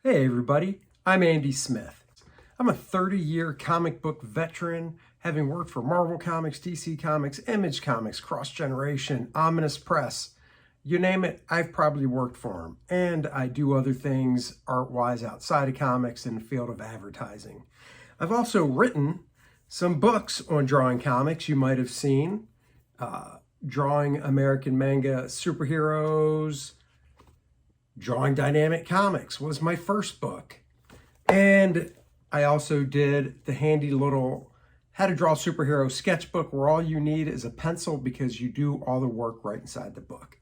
Hey everybody, I'm Andy Smith. I'm a 30-year comic book veteran, having worked for Marvel Comics, DC Comics, Image Comics, Cross Generation, Ominous Press. You name it, I've probably worked for them. And I do other things art-wise outside of comics in the field of advertising. I've also written some books on drawing comics you might have seen. Drawing American manga superheroes, Drawing Dynamic Comics was my first book. And I also did the handy little How to Draw Superhero sketchbook where all you need is a pencil because you do all the work right inside the book.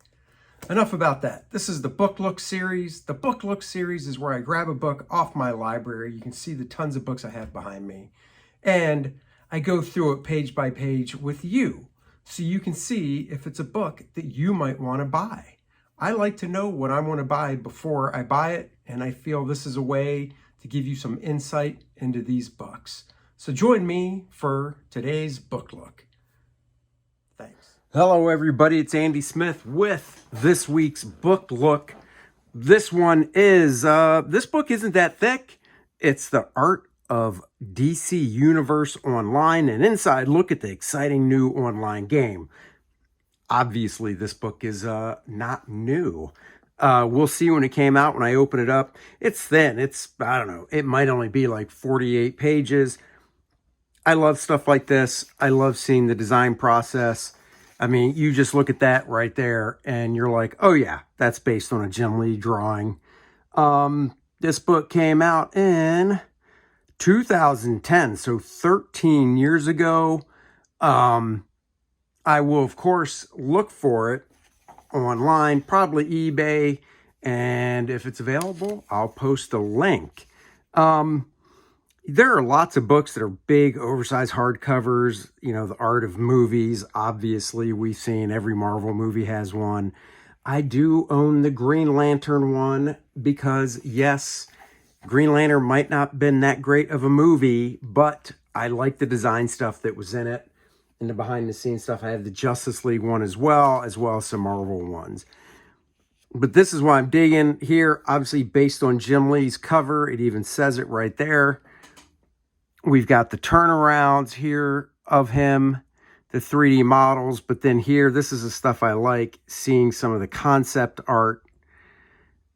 Enough about that. This is the Book Look series. The Book Look series is where I grab a book off my library. You can see the tons of books I have behind me. And I go through it page by page with you so you can see if it's a book that you might want to buy. I like to know what I want to buy before I buy it, and I feel this is a way to give you some insight into these books. So join me for today's Book Look. Thanks. Hello everybody, it's Andy Smith with this week's Book Look. This one is, this book isn't that thick. It's The Art of DC Universe Online, and inside look at the exciting new online game. Obviously, this book is not new. We'll see when it came out. When I open it up, it's thin. It's, I don't know, it might only be like 48 pages. I love stuff like this. I love seeing the design process. I mean, you just look at that right there and you're like, oh yeah, that's based on a Jim Lee drawing. This book came out in 2010, so 13 years ago. I will, of course, look for it online, probably eBay, and if it's available, I'll post a link. There are lots of books that are big, oversized hardcovers. You know, The Art of Movies, obviously, we've seen every Marvel movie has one. I do own the Green Lantern one because, yes, Green Lantern might not have been that great of a movie, but I like the design stuff that was in it. And the behind-the-scenes stuff. I have the Justice League one as well as some Marvel ones. But this is why I'm digging here. Obviously, based on Jim Lee's cover. It even says it right there. We've got the turnarounds here of him, the 3D models. But then here, this is the stuff I like, seeing some of the concept art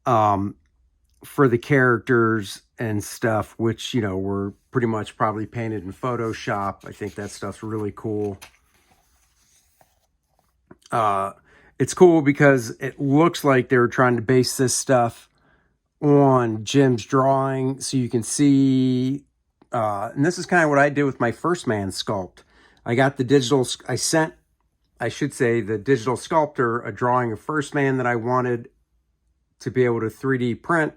for the characters and stuff, which, you know, were pretty much probably painted in Photoshop. I think that stuff's really cool. It's cool because it looks like they were trying to base this stuff on Jim's drawing. So you can see, and this is kind of what I did with my First Man sculpt. I got the digital, I should say, the digital sculptor a drawing of First Man that I wanted to be able to 3D print.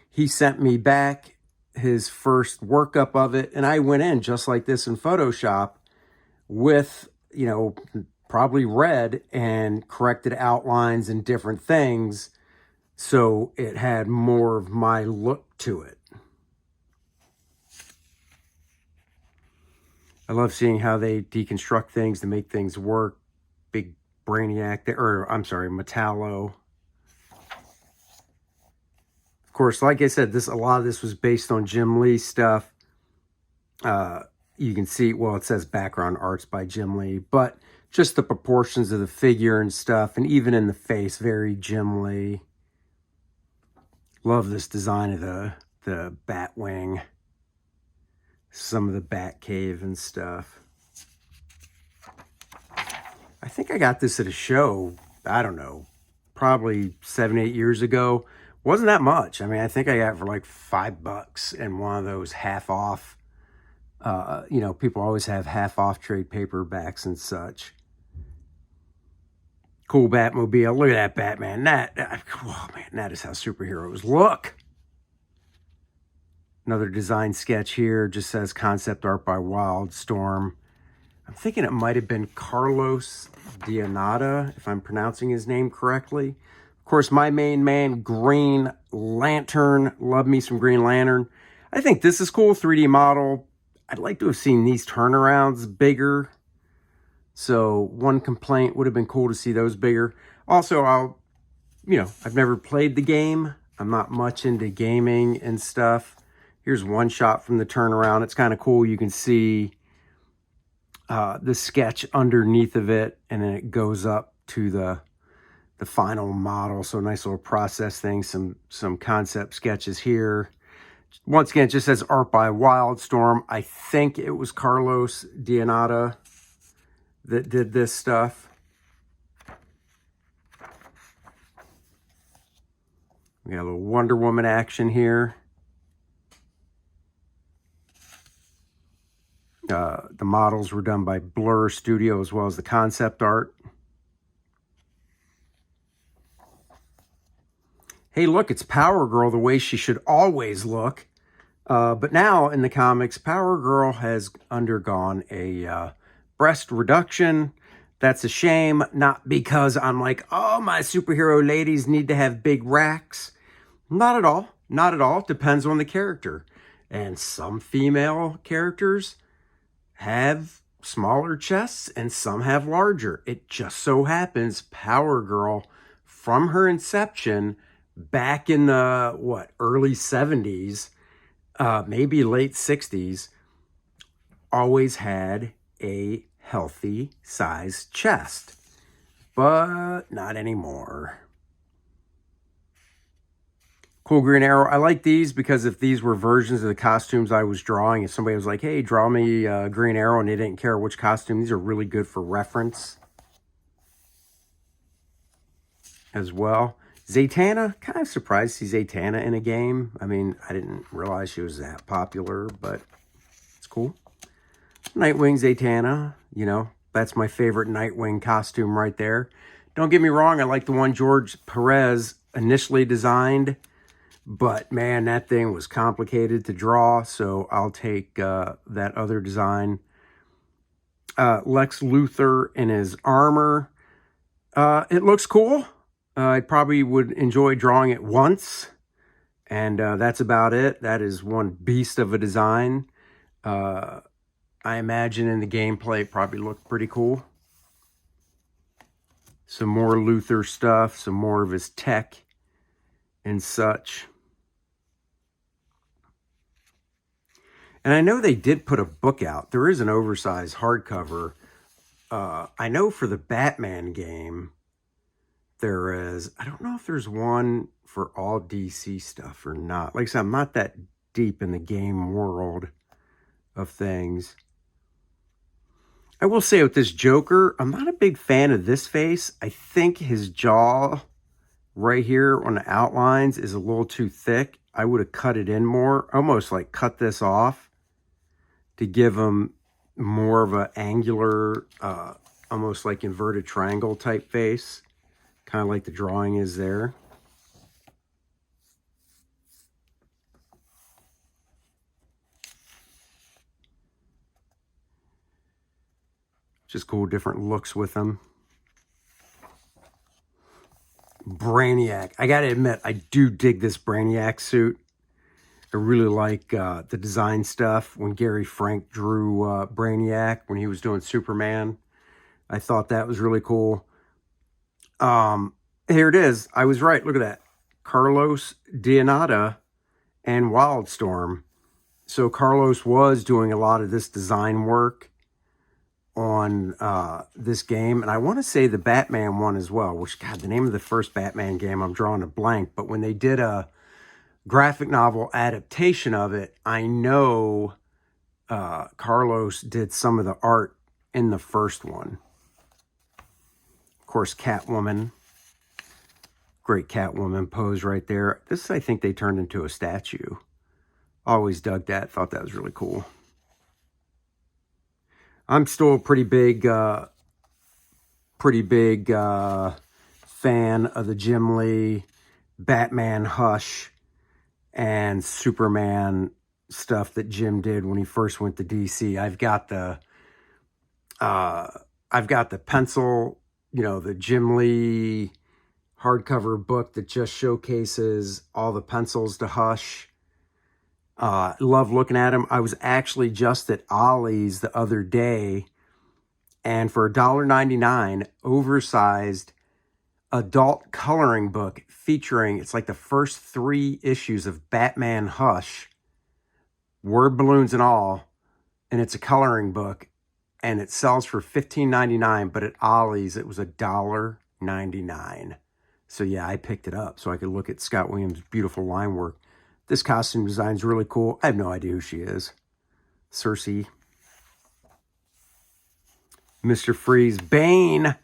He sent me back his first workup of it, and I went in just like this in Photoshop with, you know, probably red and corrected outlines and different things so it had more of my look to it. I love seeing how they deconstruct things to make things work. Big Brainiac, or I'm sorry, Metallo. Of course, like I said, a lot of this was based on Jim Lee stuff. You can see, well, it says background arts by Jim Lee, but just the proportions of the figure and stuff, and even in the face, very Jim Lee. Love this design of the bat wing, some of the bat cave and stuff. I think I got this at a show, I don't know, probably 7-8 years ago. Wasn't that much. I mean, I think I got it for like $5 in one of those half off. You know, people always have half off trade paperbacks and such. Cool Batmobile. Look at that Batman. Oh man, that is how superheroes look. Another design sketch here. Just says concept art by Wildstorm. I'm thinking it might have been Carlos Dionata, if I'm pronouncing his name correctly. Of course, my main man, Green Lantern. Love me some Green Lantern. I think this is cool, 3D model. I'd like to have seen these turnarounds bigger. So one complaint would have been cool to see those bigger. Also, I've never played the game. I'm not much into gaming and stuff. Here's one shot from the turnaround. It's kind of cool. You can see the sketch underneath of it, and then it goes up to the final model. So nice little process thing, some concept sketches here. Once again, it just says art by Wildstorm. I think it was Carlos Dianata that did this stuff. We got a little Wonder Woman action here. The models were done by Blur Studio as well as the concept art. Hey, look, it's Power Girl the way she should always look. But now in the comics, Power Girl has undergone a breast reduction. That's a shame, not because I'm like, oh, my superhero ladies need to have big racks. Not at all. Not at all. It depends on the character. And some female characters have smaller chests and some have larger. It just so happens Power Girl, from her inception back in the, early 70s, maybe late 60s, always had a healthy sized chest, but not anymore. Cool Green Arrow. I like these because if these were versions of the costumes I was drawing, if somebody was like, hey, draw me Green Arrow, and they didn't care which costume, these are really good for reference as well. Zatanna, kind of surprised to see Zatanna in a game. I mean, I didn't realize she was that popular, but it's cool. Nightwing Zatanna, you know, that's my favorite Nightwing costume right there. Don't get me wrong, I like the one George Perez initially designed, but man, that thing was complicated to draw, so I'll take that other design. Lex Luthor in his armor. It looks cool. I probably would enjoy drawing it once, and that's about it. That is one beast of a design. I imagine in the gameplay it probably looked pretty cool. Some more Luthor stuff, some more of his tech and such. And I know they did put a book out. There is an oversized hardcover. I know for the Batman game, there is, I don't know if there's one for all DC stuff or not. Like I said, I'm not that deep in the game world of things. I will say with this Joker, I'm not a big fan of this face. I think his jaw right here on the outlines is a little too thick. I would have cut it in more, almost like cut this off to give him more of an angular, almost like inverted triangle type face. Kind of like the drawing is there. Just cool, different looks with them. Brainiac. I gotta admit, I do dig this Brainiac suit. I really like the design stuff. When Gary Frank drew Brainiac, when he was doing Superman, I thought that was really cool. Here it is. I was right. Look at that. Carlos Dianata and Wildstorm. So Carlos was doing a lot of this design work on this game. And I want to say the Batman one as well, which, God, the name of the first Batman game, I'm drawing a blank. But when they did a graphic novel adaptation of it, I know Carlos did some of the art in the first one. Of course, Catwoman. Great Catwoman pose right there. This, I think they turned into a statue. Always dug that. Thought that was really cool. I'm still a pretty big fan of the Jim Lee, Batman Hush, and Superman stuff that Jim did when he first went to DC. I've got the pencil, you know, the Jim Lee hardcover book that just showcases all the pencils to Hush. Love looking at them. I was actually just at Ollie's the other day, and for $1.99, oversized adult coloring book featuring, it's like the first 3 issues of Batman Hush, word balloons and all, and it's a coloring book, and it sells for $15.99, but at Ollie's it was $1.99. So yeah, I picked it up so I could look at Scott Williams' beautiful line work. This costume design is really cool. I have no idea who she is. Cersei. Mr. Freeze. Bane.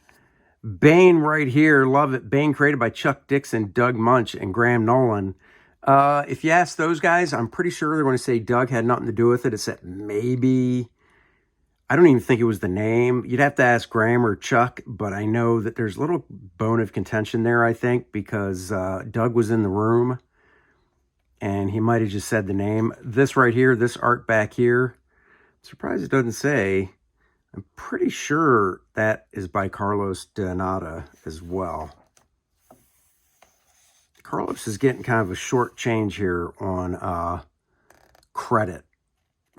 Bane right here. Love it. Bane created by Chuck Dixon, Doug Munch, and Graham Nolan. If you ask those guys, I'm pretty sure they're going to say Doug had nothing to do with it, except maybe, I don't even think it was the name. You'd have to ask Graham or Chuck, but I know that there's a little bone of contention there, I think, because Doug was in the room, and he might have just said the name. This right here, this art back here, I'm surprised it doesn't say. I'm pretty sure that is by Carlos Donata as well. Carlos is getting kind of a short change here on credit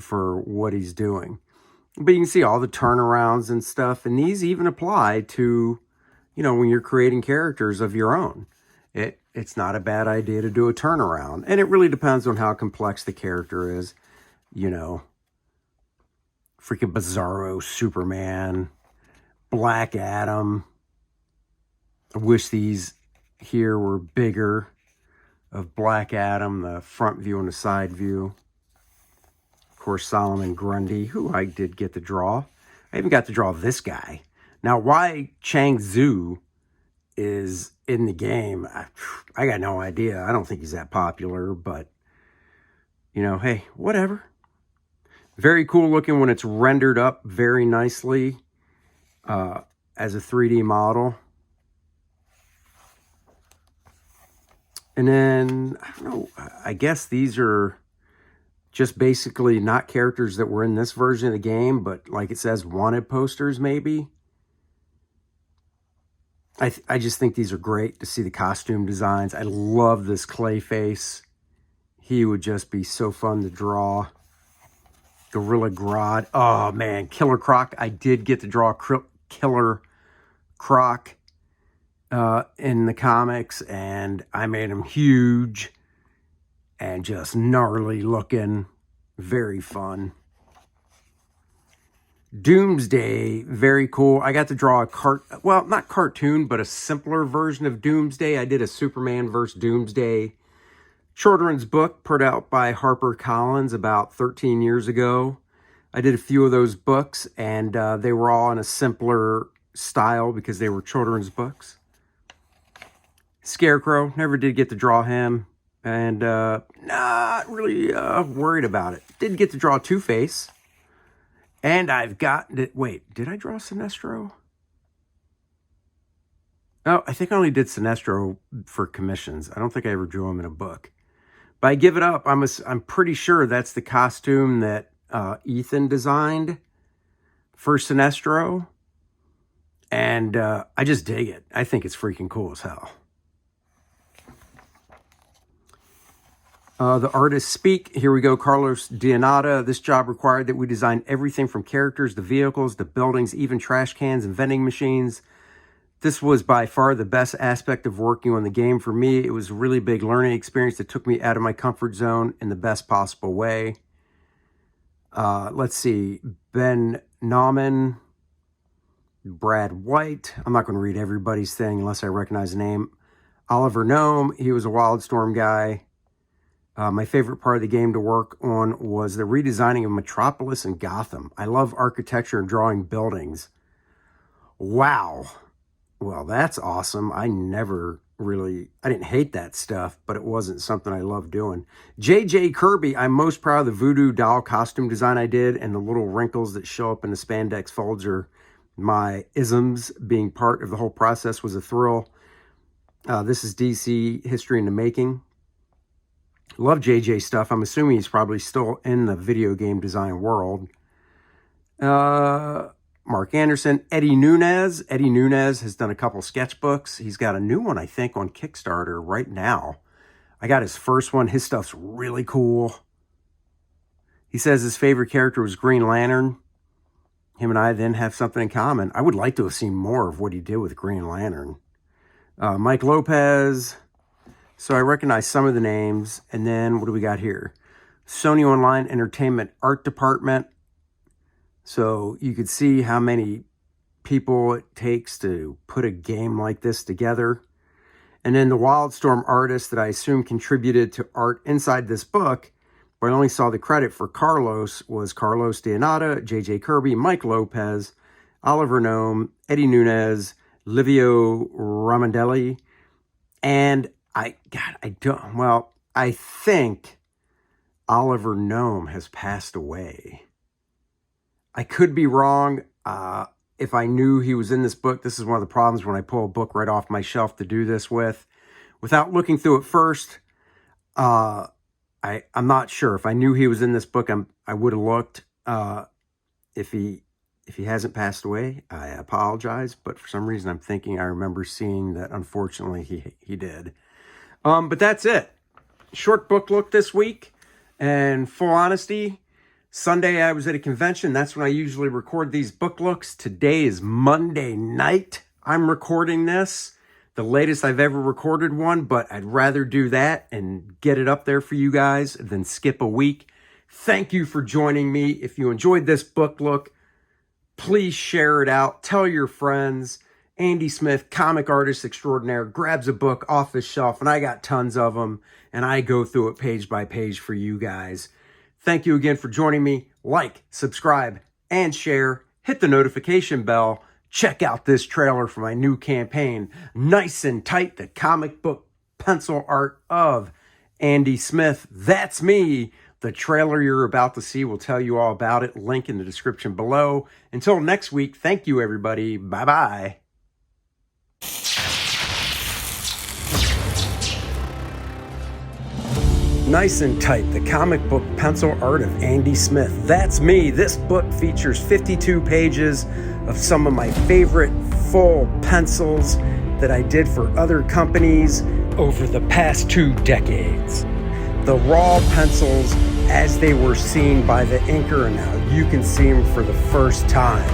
for what he's doing. But you can see all the turnarounds and stuff, and these even apply to, you know, when you're creating characters of your own. It's not a bad idea to do a turnaround, and it really depends on how complex the character is, you know. Freaking Bizarro Superman, Black Adam. I wish these here were bigger of Black Adam, the front view and the side view. Of course, Solomon Grundy, who I did get to draw. I even got to draw this guy. Now, why Chang Zhu is in the game, I got no idea. I don't think he's that popular, but, you know, hey, whatever. Very cool looking when it's rendered up very nicely as a 3D model. And then, I don't know, I guess these are just basically not characters that were in this version of the game, but like it says, wanted posters maybe. I just think these are great to see the costume designs. I love this Clayface. He would just be so fun to draw. Gorilla Grodd. Oh, man. Killer Croc. I did get to draw Killer Croc in the comics, and I made him huge and just gnarly looking. Very fun. Doomsday. Very cool. I got to draw well, not cartoon, but a simpler version of Doomsday. I did a Superman vs. Doomsday children's book put out by HarperCollins about 13 years ago. I did a few of those books, and they were all in a simpler style because they were children's books. Scarecrow, never did get to draw him, and not really worried about it. Did get to draw Two-Face, and I've got, wait, did I draw Sinestro? Oh, I think I only did Sinestro for commissions. I don't think I ever drew him in a book. But I give it up. I'm pretty sure that's the costume that Ethan designed for Sinestro. And I just dig it. I think it's freaking cool as hell. The artists speak. Here we go. Carlos Donata. This job required that we design everything from characters to vehicles to buildings, even trash cans and vending machines. This was by far the best aspect of working on the game for me. It was a really big learning experience that took me out of my comfort zone in the best possible way. Let's see. Ben Nauman, Brad White. I'm not going to read everybody's thing unless I recognize the name. Oliver Nome. He was a Wildstorm guy. My favorite part of the game to work on was the redesigning of Metropolis and Gotham. I love architecture and drawing buildings. Wow. Well, that's awesome. I didn't hate that stuff, but it wasn't something I loved doing. J.J. Kirby, I'm most proud of the voodoo doll costume design I did, and the little wrinkles that show up in the spandex folds are my isms. Being part of the whole process was a thrill. This is DC History in the Making. Love J.J. stuff. I'm assuming he's probably still in the video game design world. Mark Anderson, Eddie Nunez. Eddie Nunez has done a couple sketchbooks. He's got a new one, I think, on Kickstarter right now. I got his first one. His stuff's really cool. He says his favorite character was Green Lantern. Him and I then have something in common. I would like to have seen more of what he did with Green Lantern. Mike Lopez. So I recognize some of the names. And then what do we got here? Sony Online Entertainment Art Department. So you could see how many people it takes to put a game like this together. And then the Wildstorm artist that I assume contributed to art inside this book, but I only saw the credit for Carlos, was Carlos D'Annata, J.J. Kirby, Mike Lopez, Oliver Nome, Eddie Nunez, Livio Ramondelli, and I think Oliver Nome has passed away. I could be wrong. If I knew he was in this book, this is one of the problems when I pull a book right off my shelf to do this with. Without looking through it first, I'm not sure. If I knew he was in this book, I would have looked. If he hasn't passed away, I apologize. But for some reason, I'm thinking I remember seeing that. Unfortunately, he did. But that's it. Short book look this week. And full honesty, Sunday I was at a convention. That's when I usually record these book looks. Today is Monday night. I'm recording this. The latest I've ever recorded one, but I'd rather do that and get it up there for you guys than skip a week. Thank you for joining me. If you enjoyed this book look, please share it out. Tell your friends. Andy Smith, comic artist extraordinaire, grabs a book off his shelf, and I got tons of them, and I go through it page by page for you guys. Thank you again for joining me. Like, subscribe, and share. Hit the notification bell. Check out this trailer for my new campaign, Nice and Tight, the comic book pencil art of Andy Smith. That's me. The trailer you're about to see will tell you all about it. Link in the description below. Until next week, thank you, everybody. Bye-bye. Nice and Tight, the comic book pencil art of Andy Smith. That's me. This book features 52 pages of some of my favorite full pencils that I did for other companies over the past 2 decades. The raw pencils as they were seen by the inker, and now you can see them for the first time.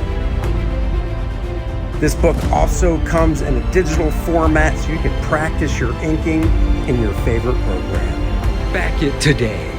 This book also comes in a digital format so you can practice your inking in your favorite program. Back it today.